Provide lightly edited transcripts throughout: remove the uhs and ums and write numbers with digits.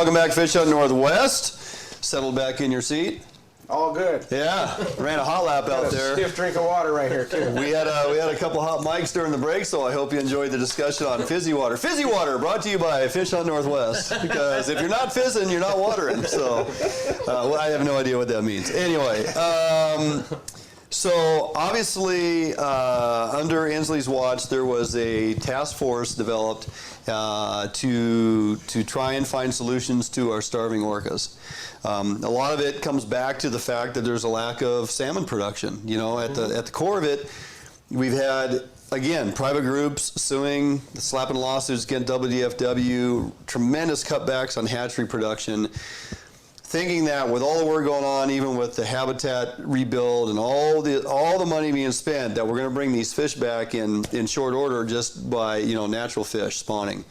welcome back, Fish Hunt Northwest. Settled back in your seat. All good. Yeah, ran a hot lap out there. Stiff drink of water right here too. We had a couple hot mics during the break, so I hope you enjoyed the discussion on fizzy water. Fizzy water brought to you by Fish Hunt Northwest, because if you're not fizzing, you're not watering. So well, I have no idea what that means. Anyway, so obviously under Inslee's watch, there was a task force developed to try and find solutions to our starving orcas. A lot of it comes back to the fact that there's a lack of salmon production. You know, at the core of it, we've had, again, private groups suing, slapping lawsuits against WDFW, tremendous cutbacks on hatchery production, thinking that with all the work going on, even with the habitat rebuild and all the money being spent, that we're going to bring these fish back in short order just by, you know, natural fish spawning.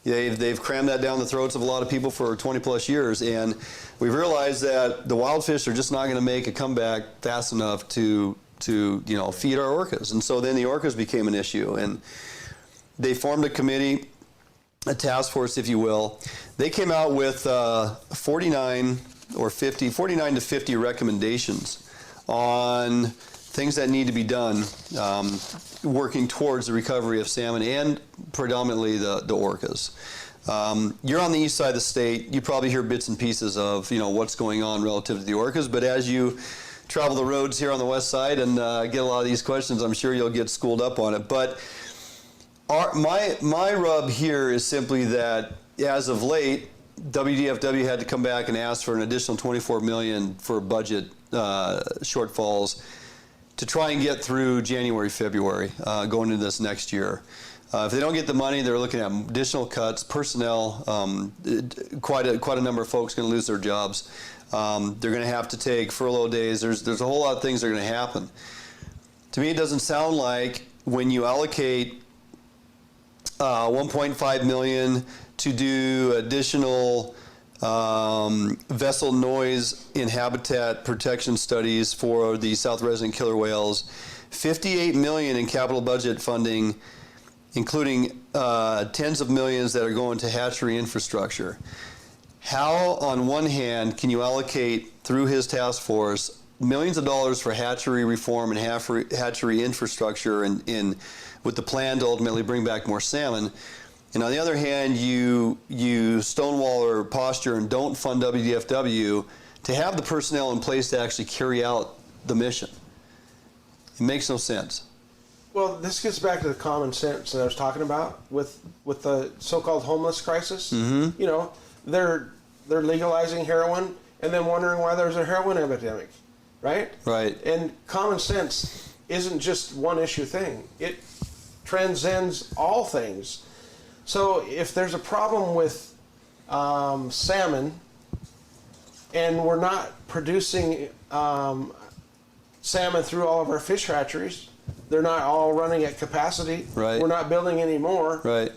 They've crammed that down the throats of a lot of people for 20 plus years, and we've realized that the wild fish are just not going to make a comeback fast enough to you know, feed our orcas. And so then the orcas became an issue, and they formed a committee, a task force, if you will. They came out with 49 to 50 recommendations on things that need to be done, working towards the recovery of salmon and predominantly the orcas. You're on the east side of the state. You probably hear bits and pieces of, you know, what's going on relative to the orcas, but as you travel the roads here on the west side and get a lot of these questions, I'm sure you'll get schooled up on it. But my rub here is simply that as of late, WDFW had to come back and ask for an additional $24 million for budget shortfalls to try and get through January, February, going into this next year. If they don't get the money, they're looking at additional cuts, personnel. Quite a number of folks going to lose their jobs. They're going to have to take furlough days. There's a whole lot of things that are going to happen. To me, it doesn't sound like when you allocate $1.5 million to do additional vessel noise in habitat protection studies for the south resident killer whales, $58 million in capital budget funding, including tens of millions that are going to hatchery infrastructure. How, on one hand, can you allocate through his task force millions of dollars for hatchery reform and hatchery infrastructure and with the plan to ultimately bring back more salmon? And on the other hand, you stonewall or posture and don't fund WDFW to have the personnel in place to actually carry out the mission. It makes no sense. Well, this gets back to the common sense that I was talking about with the so-called homeless crisis. Mm-hmm. You know, they're legalizing heroin and then wondering why there's a heroin epidemic, right? Right. And common sense isn't just one issue thing. It transcends all things. So if there's a problem with salmon and we're not producing salmon through all of our fish hatcheries, they're not all running at capacity, right. We're not building any more, right.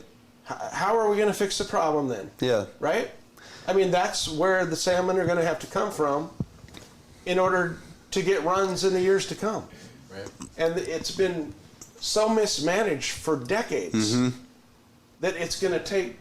How are we going to fix the problem then? Yeah. Right? I mean, that's where the salmon are going to have to come from in order to get runs in the years to come. Right. And it's been so mismanaged for decades. Mm-hmm. That it's going to take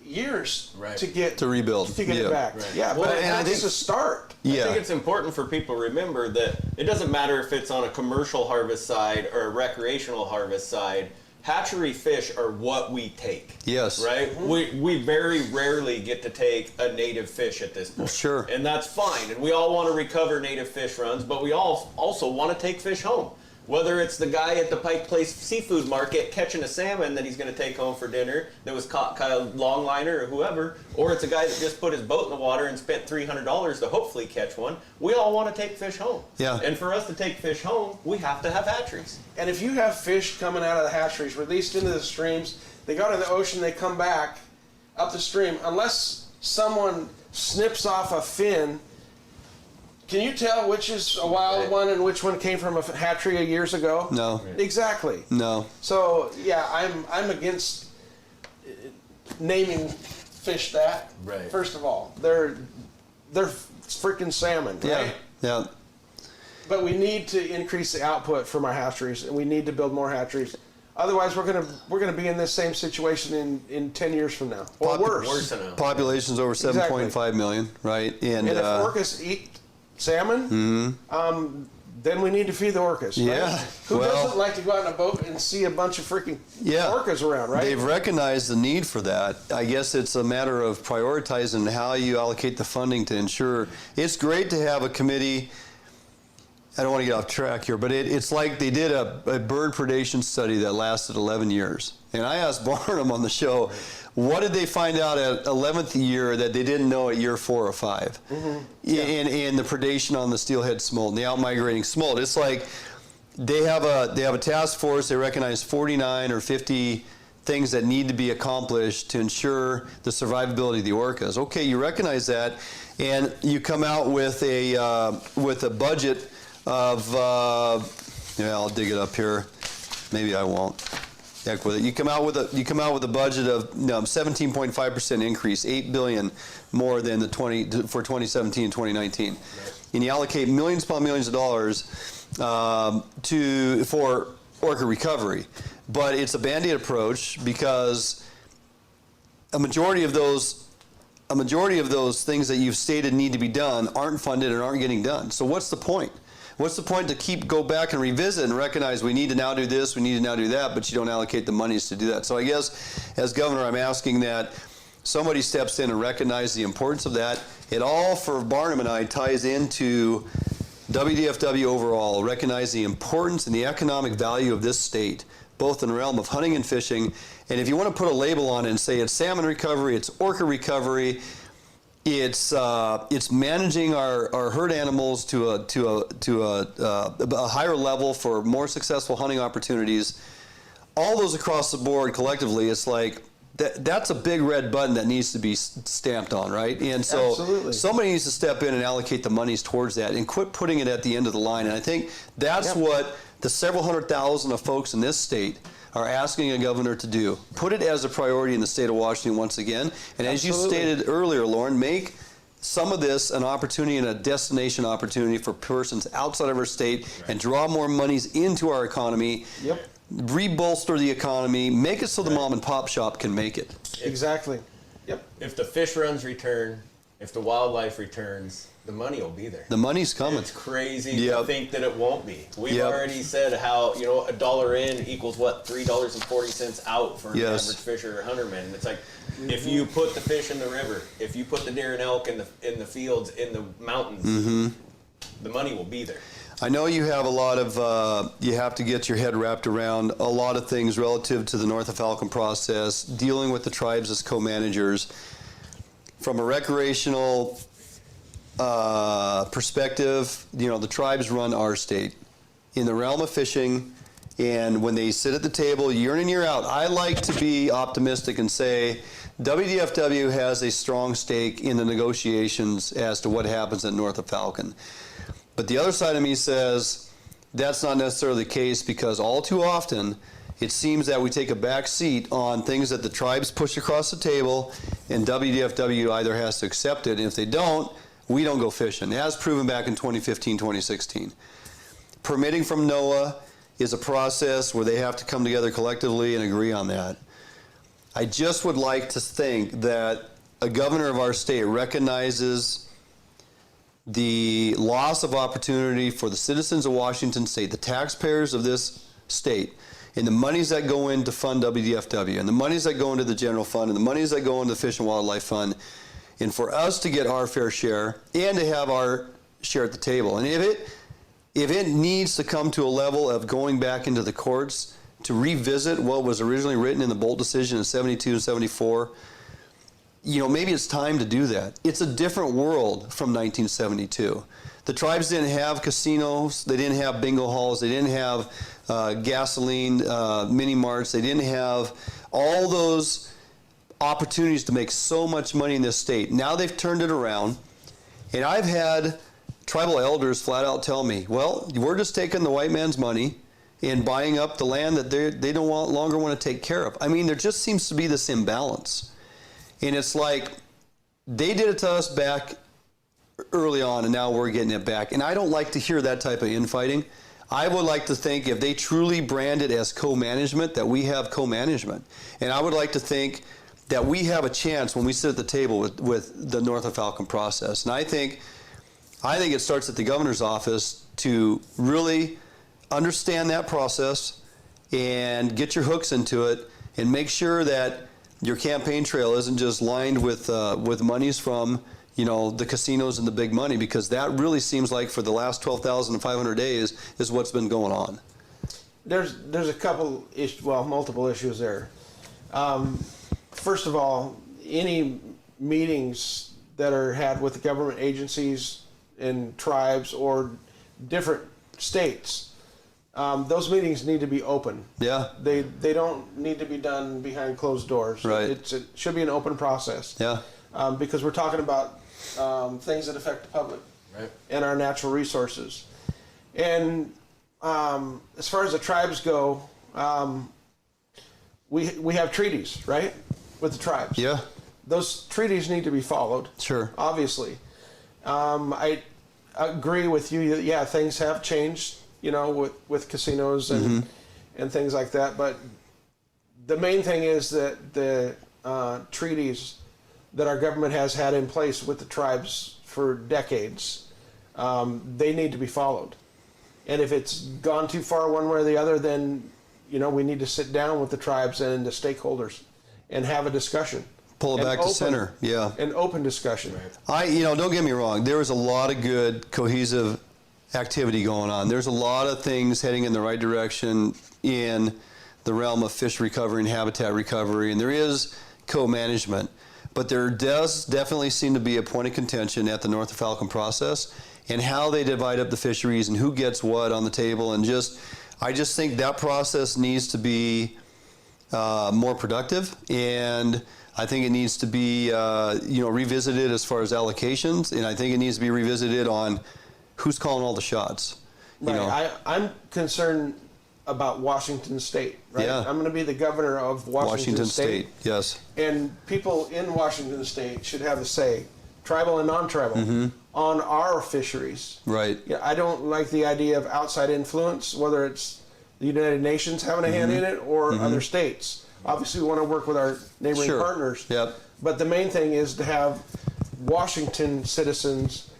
years right. to rebuild, to get it back. Right. Yeah, well, but that's a start. I think it's important for people to remember that it doesn't matter if it's on a commercial harvest side or a recreational harvest side. Hatchery fish are what we take. Yes. Right? Mm-hmm. We very rarely get to take a native fish at this point. Sure. And that's fine. And we all want to recover native fish runs, but we all also want to take fish home. Whether it's the guy at the Pike Place seafood market catching a salmon that he's going to take home for dinner that was caught by a longliner or whoever, or it's a guy that just put his boat in the water and spent $300 to hopefully catch one, we all want to take fish home. Yeah. And for us to take fish home, we have to have hatcheries. And if you have fish coming out of the hatcheries, released into the streams, they go to the ocean, they come back up the stream, unless someone snips off a fin. Can you tell which is a wild one and which one came from a hatchery years ago? No. Exactly. No. So yeah, I'm against naming fish that. Right. First of all, they're freaking salmon, right? Yeah. Yeah. But we need to increase the output from our hatcheries, and we need to build more hatcheries. Otherwise, we're gonna be in this same situation in 10 years from now, or worse. Worse than now. Population's over 7.5 million, right? And if orcas eat salmon, then we need to feed the orcas. Right? Yeah. Who Well, doesn't like to go out on a boat and see a bunch of freaking orcas around, right? They've recognized the need for that. I guess it's a matter of prioritizing how you allocate the funding to ensure. It's great to have a committee. I don't want to get off track here, but it's like they did a bird predation study that lasted 11 years. And I asked Barnum on the show, what did they find out at 11th year that they didn't know at year 4 or 5? In the predation on the steelhead smolt, and the outmigrating smolt. It's like they have a task force. They recognize 49 or 50 things that need to be accomplished to ensure the survivability of the orcas. Okay, you recognize that, and you come out with a budget of I'll dig it up here. Maybe I won't. Heck with it. You come out with a budget of 17.5% increase, $8 billion more than for 2017 and 2019, and you allocate millions upon millions of dollars for orca recovery. But it's a Band-Aid approach because a majority of those things that you've stated need to be done aren't funded and aren't getting done. So what's the point? What's the point to go back and revisit and recognize we need to now do this, we need to now do that, but you don't allocate the monies to do that? So I guess as governor, I'm asking that somebody steps in and recognize the importance of that. It all, for Barnum and I, ties into WDFW overall, recognize the importance and the economic value of this state, both in the realm of hunting and fishing. And if you want to put a label on it and say it's salmon recovery, it's orca recovery, it's managing our herd animals to a higher level for more successful hunting opportunities. All those across the board collectively, it's like that's a big red button that needs to be stamped on, right? And so Absolutely. Somebody needs to step in and allocate the monies towards that and quit putting it at the end of the line. And I think that's what the several hundred thousand of folks in this state are asking a governor to do. Put it as a priority in the state of Washington once again. And as you stated earlier, Loren, make some of this an opportunity and a destination opportunity for persons outside of our state and draw more monies into our economy, rebolster the economy, make it so the mom and pop shop can make it. Exactly. Yep. If the fish runs return, if the wildlife returns, the money will be there. The money's coming. It's crazy to think that it won't be. We've already said how, $1 in equals what, $3.40 out for an average fisher or hunterman. And it's like, if you put the fish in the river, if you put the deer and elk in the fields, in the mountains, the money will be there. I know you have a lot of, you have to get your head wrapped around a lot of things relative to the North of Falcon process, dealing with the tribes as co-managers. From a recreational perspective, the tribes run our state. In the realm of fishing, and when they sit at the table year in and year out, I like to be optimistic and say WDFW has a strong stake in the negotiations as to what happens at North of Falcon. But the other side of me says that's not necessarily the case, because all too often it seems that we take a back seat on things that the tribes push across the table, and WDFW either has to accept it, and if they don't, we don't go fishing, as proven back in 2015, 2016. Permitting from NOAA is a process where they have to come together collectively and agree on that. I just would like to think that a governor of our state recognizes the loss of opportunity for the citizens of Washington State, the taxpayers of this state, and the monies that go in to fund WDFW, and the monies that go into the general fund, and the monies that go into the Fish and Wildlife Fund, and for us to get our fair share and to have our share at the table. And if it needs to come to a level of going back into the courts to revisit what was originally written in the Bolt decision in 72 and 74, maybe it's time to do that. It's a different world from 1972. The tribes didn't have casinos, they didn't have bingo halls, they didn't have gasoline mini marts, they didn't have all those opportunities to make so much money in this state. Now they've turned it around, and I've had tribal elders flat out tell me, well, we're just taking the white man's money and buying up the land that they don't longer want to take care of. I mean, there just seems to be this imbalance. And it's like they did it to us back early on, and now we're getting it back. And I don't like to hear that type of infighting. I would like to think if they truly brand it as co-management, that we have co-management. And I would like to think that we have a chance when we sit at the table with the North of Falcon process. And I think it starts at the governor's office to really understand that process and get your hooks into it and make sure that your campaign trail isn't just lined with monies from the casinos and the big money, because that really seems like for the last 12,500 days is what's been going on. There's a couple multiple issues there. First of all, any meetings that are had with the government agencies and tribes or different states, those meetings need to be open. Yeah. They don't need to be done behind closed doors. Right. It should be an open process. Yeah. Because we're talking about things that affect the public, right, and our natural resources. And as far as the tribes go, we have treaties, right, with the tribes. Yeah. Those treaties need to be followed. Sure. Obviously. I agree with you that, yeah, things have changed, with casinos and things like that. But the main thing is that the treaties that our government has had in place with the tribes for decades, they need to be followed. And if it's gone too far one way or the other, then, we need to sit down with the tribes and the stakeholders and have a discussion. Pull it back to center. Yeah. An open discussion. Right. Don't get me wrong. There is a lot of good cohesive activity going on. There's a lot of things heading in the right direction in the realm of fish recovery and habitat recovery, and there is co-management. But there does definitely seem to be a point of contention at the North of Falcon process and how they divide up the fisheries and who gets what on the table. And I just think that process needs to be more productive, and I think it needs to be revisited as far as allocations, and I think it needs to be revisited on who's calling all the shots. Right. I'm concerned about Washington State, right? Yeah. I'm going to be the governor of Washington State. Yes. And people in Washington State should have a say, tribal and non-tribal, on our fisheries. Right. Yeah, I don't like the idea of outside influence, whether it's the United Nations having a hand in it or other states. Obviously, we want to work with our neighboring partners. Yep. But the main thing is to have Washington citizens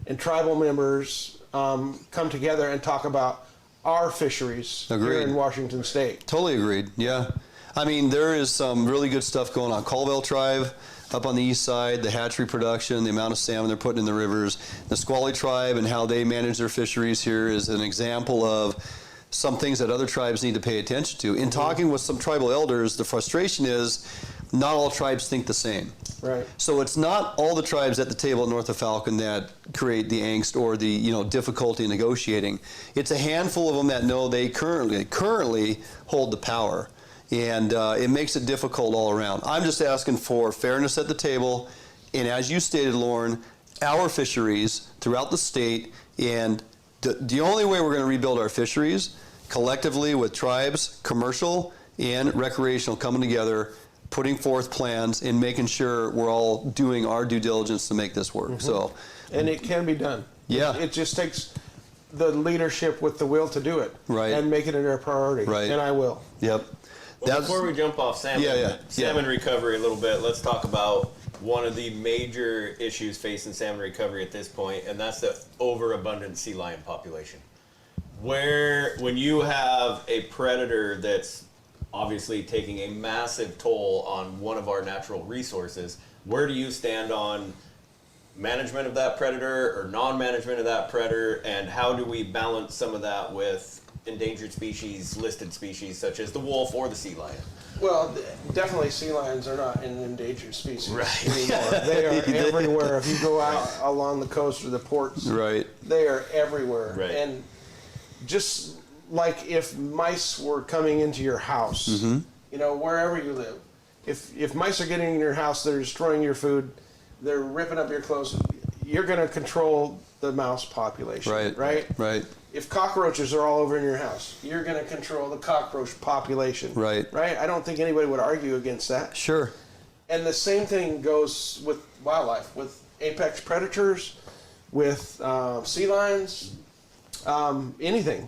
and tribal members come together and talk about our fisheries here in Washington State. Totally agreed. Yeah. I mean, there is some really good stuff going on. Colville Tribe up on the east side, the hatchery production, the amount of salmon they're putting in the rivers. The Squally Tribe and how they manage their fisheries here is an example of some things that other tribes need to pay attention to. In talking with some tribal elders, the frustration is not all tribes think the same. Right. So it's not all the tribes at the table at North of Falcon that create the angst or the difficulty in negotiating. It's a handful of them that know they currently hold the power, and it makes it difficult all around. I'm just asking for fairness at the table, and as you stated, Loren, our fisheries throughout the state, and the only way we're going to rebuild our fisheries collectively with tribes, commercial and recreational, coming together, putting forth plans and making sure we're all doing our due diligence to make this work. And it can be done. Yeah. It just takes the leadership with the will to do it. Right. And make it a priority. Right. And I will. Yep. Well, before we jump off salmon recovery a little bit, let's talk about one of the major issues facing salmon recovery at this point, and that's the overabundant sea lion population. When you have a predator that's obviously taking a massive toll on one of our natural resources, where do you stand on management of that predator or non-management of that predator, and how do we balance some of that with endangered species, listed species such as the wolf or the sea lion? Well, definitely sea lions are not an endangered species anymore. Right. They are everywhere. If you go out along the coast or the ports, Right. they are everywhere. Right. And just like if mice were coming into your house, wherever you live, if mice are getting in your house, they're destroying your food, they're ripping up your clothes, you're going to control the mouse population. Right. If cockroaches are all over in your house, you're going to control the cockroach population. Right. I don't think anybody would argue against that. Sure. And the same thing goes with wildlife, with apex predators, with sea lions, anything.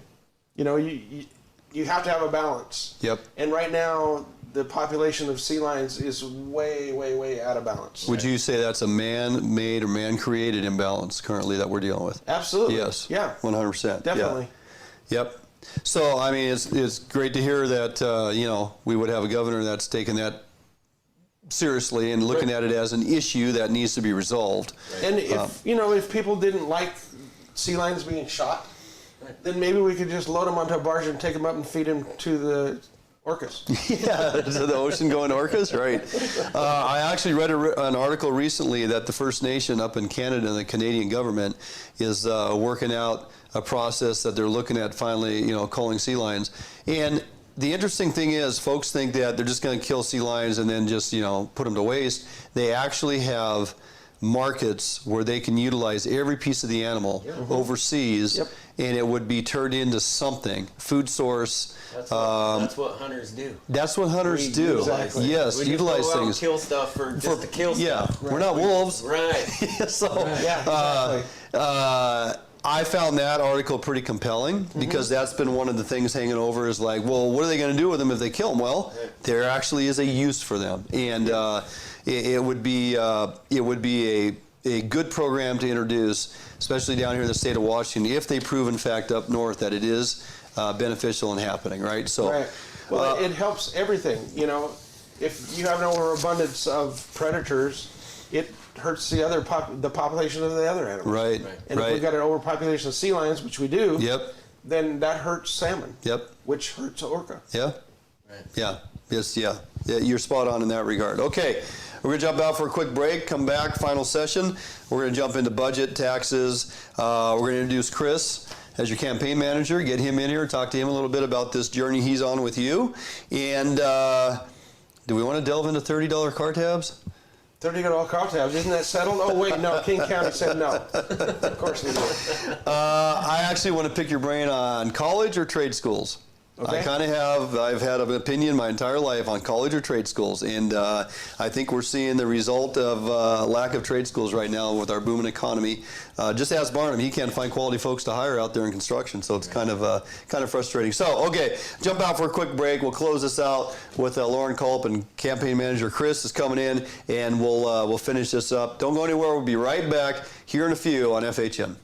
you have to have a balance. Yep. And right now, the population of sea lions is way, way, way out of balance. Would you say that's a man-made or man-created imbalance currently that we're dealing with? Absolutely. Yes. Yeah. 100%. Definitely. Yeah. Yep. So, I mean, it's great to hear that, we would have a governor that's taking that seriously and looking at it as an issue that needs to be resolved. And if people didn't like sea lions being shot, then maybe we could just load them onto a barge and take them up and feed them to the orcas. Yeah, to the ocean going orcas, right. I actually read an article recently that the First Nation up in Canada and the Canadian government is working out a process that they're looking at finally, culling sea lions. And the interesting thing is, folks think that they're just going to kill sea lions and then just, put them to waste. They actually have markets where they can utilize every piece of the animal overseas, and it would be turned into something, food source. That's what hunters do. That's what hunters do. Exactly. Yes, We utilize just go out and things. kill stuff for just to kill Yeah, stuff. we're not wolves. Right. So, Yeah, exactly. I found that article pretty compelling because that's been one of the things hanging over is like, well, what are they going to do with them if they kill them? Well, there actually is a use for them, and it would be a good program to introduce, especially down here in the state of Washington, if they prove in fact up north that it is beneficial and happening, right? So, Right. Well, it helps everything. If you have an overabundance of predators, it hurts the population of the other animals. right, And if we've got an overpopulation of sea lions, which we do, then that hurts salmon. Which hurts orca. Yeah. Right. Yeah. Yes. Yeah. You're spot on in that regard. Okay. We're going to jump out for a quick break, come back, final session. We're going to jump into budget, taxes. We're going to introduce Chris as your campaign manager, get him in here, talk to him a little bit about this journey he's on with you. And do we want to delve into $30 car tabs? $30 car tabs, isn't that settled? Oh, wait, no, King County said no. Of course they do. I actually want to pick your brain on college or trade schools. Okay. I've had an opinion my entire life on college or trade schools, and I think we're seeing the result of lack of trade schools right now with our booming economy. Just ask Barnum; he can't find quality folks to hire out there in construction, so it's kind of frustrating. So, okay, jump out for a quick break. We'll close this out with Loren Culp, and campaign manager Chris is coming in, and we'll finish this up. Don't go anywhere. We'll be right back here in a few on FHM.